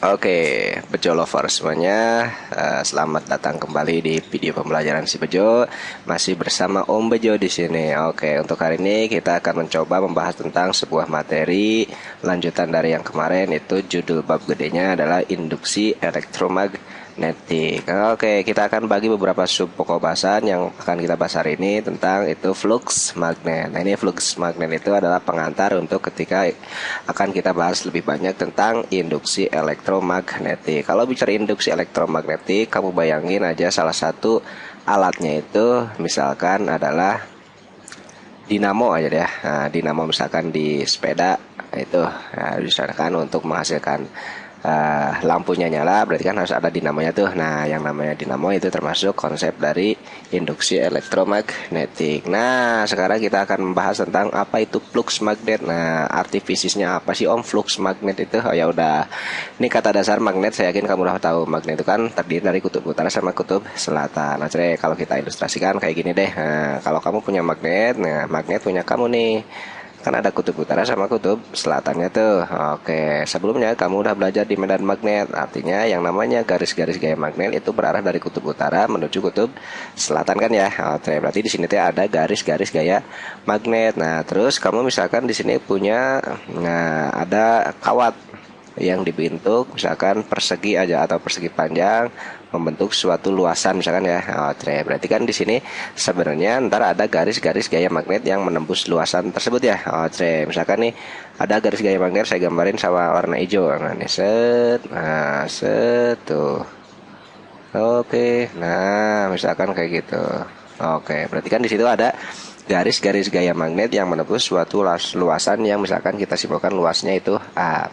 Oke, Bejo lover semuanya, selamat datang kembali di video pembelajaran si Bejo. Masih bersama Om Bejo di sini. Oke, untuk hari ini kita akan mencoba membahas tentang sebuah materi lanjutan dari yang kemarin, itu judul bab gedenya adalah induksi elektromagnetik. Oke, kita akan bagi beberapa sub pokok bahasan yang akan kita bahas hari ini tentang itu flux magnet. Nah, ini flux magnet itu adalah pengantar untuk ketika akan kita bahas lebih banyak tentang induksi elektromagnetik. Kalau bicara induksi elektromagnetik, kamu bayangin aja salah satu alatnya itu misalkan adalah dinamo aja deh. Nah, dinamo misalkan di sepeda itu, nah, misalkan untuk menghasilkan lampunya nyala, berarti kan harus ada dinamonya tuh. Nah, yang namanya dinamo itu termasuk konsep dari induksi elektromagnetik. Nah, sekarang kita akan membahas tentang apa itu flux magnet. Nah, arti fisiknya apa sih Om flux magnet itu? Oh ya udah, ini kata dasar magnet, saya yakin kamu udah tahu. Magnet itu kan terdiri dari kutub utara sama kutub selatan. Nah, kalau kita ilustrasikan kayak gini deh. Nah, kalau kamu punya magnet, nah magnet punya kamu nih, kan ada kutub utara sama kutub selatannya tuh. Oke, sebelumnya kamu udah belajar di medan magnet, artinya yang namanya garis-garis gaya magnet itu berarah dari kutub utara menuju kutub selatan kan ya. Oke, berarti di sini tuh ada garis-garis gaya magnet. Nah, terus kamu misalkan di sini punya, nah ada kawat yang dibentuk misalkan persegi aja atau persegi panjang membentuk suatu luasan misalkan ya. Berarti kan di sini sebenarnya ntar ada garis-garis gaya magnet yang menembus luasan tersebut ya. Misalkan nih ada garis gaya magnet saya gambarin sama warna hijau. Nah, ini set tuh. Oke, nah misalkan kayak gitu. Oke, berarti kan di situ ada garis-garis gaya magnet yang menembus suatu luasan yang misalkan kita simpulkan luasnya itu A.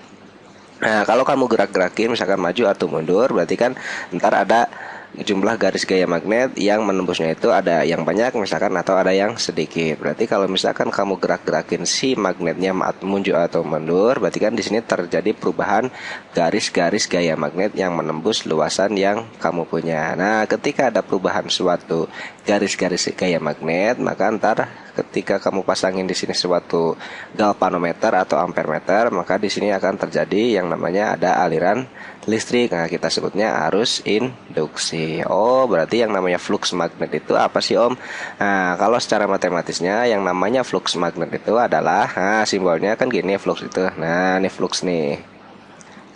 Nah, kalau kamu gerak-gerakin misalkan maju atau mundur, berarti kan ntar ada jumlah garis gaya magnet yang menembusnya itu ada yang banyak misalkan atau ada yang sedikit. Berarti kalau misalkan kamu gerak-gerakin si magnetnya mundur atau mundur, berarti kan di sini terjadi perubahan garis-garis gaya magnet yang menembus luasan yang kamu punya. Nah, ketika ada perubahan suatu garis-garis gaya magnet, maka ntar ketika kamu pasangin di sini suatu galvanometer atau ampermeter, maka di sini akan terjadi yang namanya ada aliran listrik. Nah, kita sebutnya arus induksi. Oh, berarti yang namanya flux magnet itu apa sih Om? Nah, kalau secara matematisnya yang namanya flux magnet itu adalah, nah simbolnya kan gini flux itu. Nah, ini flux nih.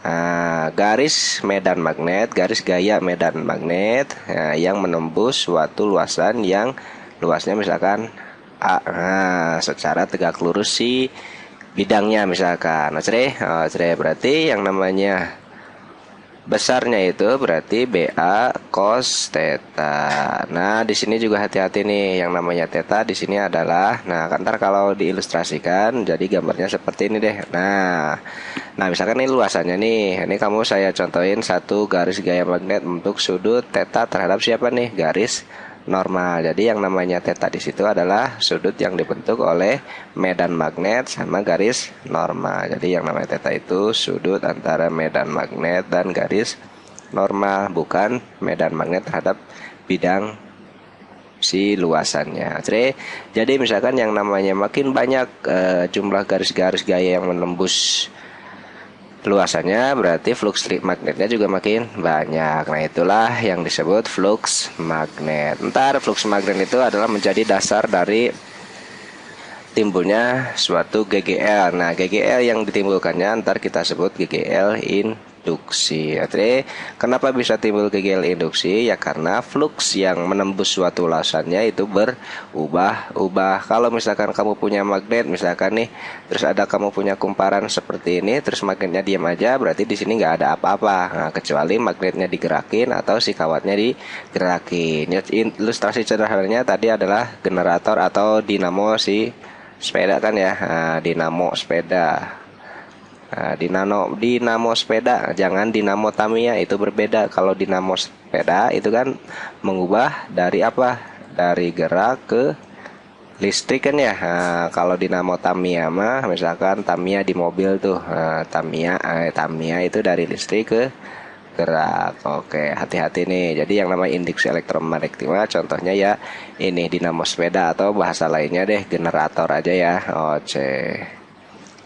Nah, garis medan magnet, garis gaya medan magnet, nah, yang menembus suatu luasan yang luasnya misalkan A. Nah, secara tegak lurus si bidangnya misalkan. Nah, berarti yang namanya besarnya itu berarti BA cos theta. Nah, di sini juga hati-hati nih, yang namanya theta di sini adalah, nah, ntar kalau diilustrasikan jadi gambarnya seperti ini deh. Nah, misalkan ini luasannya nih. Ini kamu saya contohin satu garis gaya magnet untuk sudut theta terhadap siapa nih? Garis normal. Jadi yang namanya theta di situ adalah sudut yang dibentuk oleh medan magnet sama garis normal. Jadi yang namanya theta itu sudut antara medan magnet dan garis normal, bukan medan magnet terhadap bidang si luasannya. Jadi misalkan yang namanya makin banyak jumlah garis-garis gaya yang menembus luasannya, berarti flux magnetnya juga makin banyak. Nah, itulah yang disebut flux magnet. Ntar flux magnet itu adalah menjadi dasar dari timbulnya suatu GGL. Nah, GGL yang ditimbulkannya ntar kita sebut GGL induksi. Jadi, kenapa bisa timbul GGL induksi? Ya karena flux yang menembus suatu luasannya itu berubah-ubah. Kalau misalkan kamu punya magnet, misalkan nih, terus ada kamu punya kumparan seperti ini, terus magnetnya diam aja, berarti di sini nggak ada apa-apa. Nah, kecuali magnetnya digerakin atau si kawatnya digerakin. Ilustrasi sederhananya tadi adalah generator atau dinamo si sepeda kan ya. Nah, dinamo sepeda. Nah, dinamo sepeda, jangan dinamo Tamiya, itu berbeda. Kalau dinamo sepeda itu kan mengubah dari apa? Dari gerak ke listrik kan ya. Nah, kalau dinamo Tamiya mah misalkan Tamiya di mobil tuh. Nah, Tamiya itu dari listrik ke gerak. Oke, hati-hati nih. Jadi yang namanya induksi elektromagnetik contohnya ya ini dinamo sepeda, atau bahasa lainnya deh generator aja ya. Oke.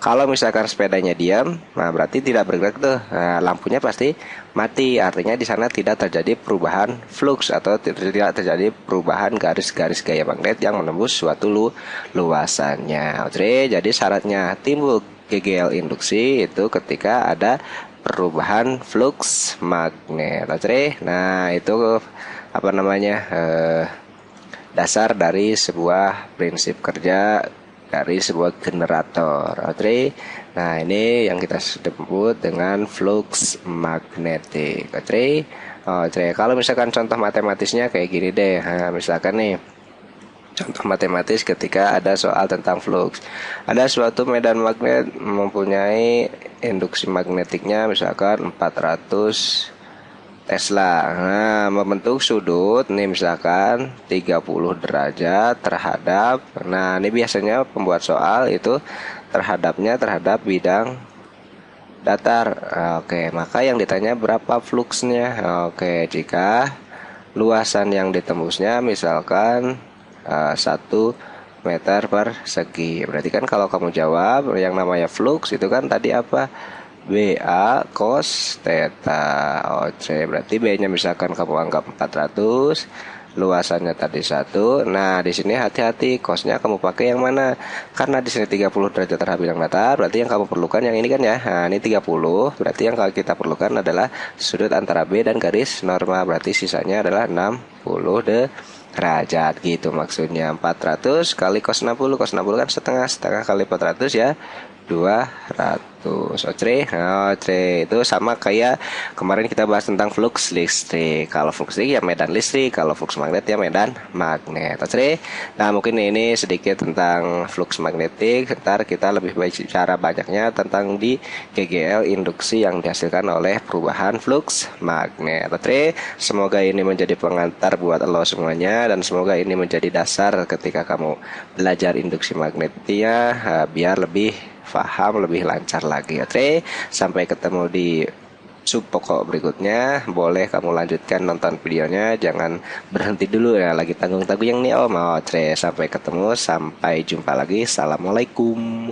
Kalau misalkan sepedanya diam, nah berarti tidak bergerak tuh. Nah, lampunya pasti mati. Artinya di sana tidak terjadi perubahan flux atau tidak terjadi perubahan garis-garis gaya magnet yang menembus suatu luasannya. Oke, jadi syaratnya timbul GGL induksi itu ketika ada perubahan flux magnet. Oke, nah itu apa namanya dasar dari sebuah prinsip kerja dari sebuah generator. Oke, nah ini yang kita sebut dengan flux magnetik. Oke, kalau misalkan contoh matematisnya kayak gini deh. Nah, misalkan nih contoh matematis ketika ada soal tentang flux. Ada suatu medan magnet mempunyai induksi magnetiknya misalkan 400 Tesla. Nah, membentuk sudut nih misalkan 30 derajat terhadap. Nah, ini biasanya pembuat soal itu terhadap bidang datar. Oke, maka yang ditanya berapa fluxnya? Oke, jika luasan yang ditembusnya misalkan 1 meter persegi. Berarti kan kalau kamu jawab yang namanya flux itu kan tadi apa? BA cos theta. Oke, berarti B-nya misalkan kamu anggap 400, luasannya tadi 1. Nah, di sini hati-hati cosnya kamu pakai yang mana? Karena di sini 30 derajat terhadap bidang datar, berarti yang kamu perlukan yang ini kan ya. Nah, ini 30, berarti yang kita perlukan adalah sudut antara B dan garis normal, berarti sisanya adalah 60 derajat gitu maksudnya. 400 kali cos 60 kan setengah kali 400 ya 200. Oke, itu sama kayak kemarin kita bahas tentang flux listrik. Kalau flux listrik ya medan listrik, kalau flux magnet ya medan magnet. Oke, nah mungkin ini sedikit tentang flux magnetik. Ntar kita lebih bicara banyaknya tentang di GGL induksi yang dihasilkan oleh perubahan flux magnet. Oke, semoga ini menjadi pengantar buat lo semuanya dan semoga ini menjadi dasar ketika kamu belajar induksi magnetnya biar lebih paham, lebih lancar lagi. Oke, sampai ketemu di sub pokok berikutnya. Boleh kamu lanjutkan nonton videonya, jangan berhenti dulu ya, lagi tanggung-tanggung yang nih Om. Oke, sampai ketemu, sampai jumpa lagi. Assalamualaikum.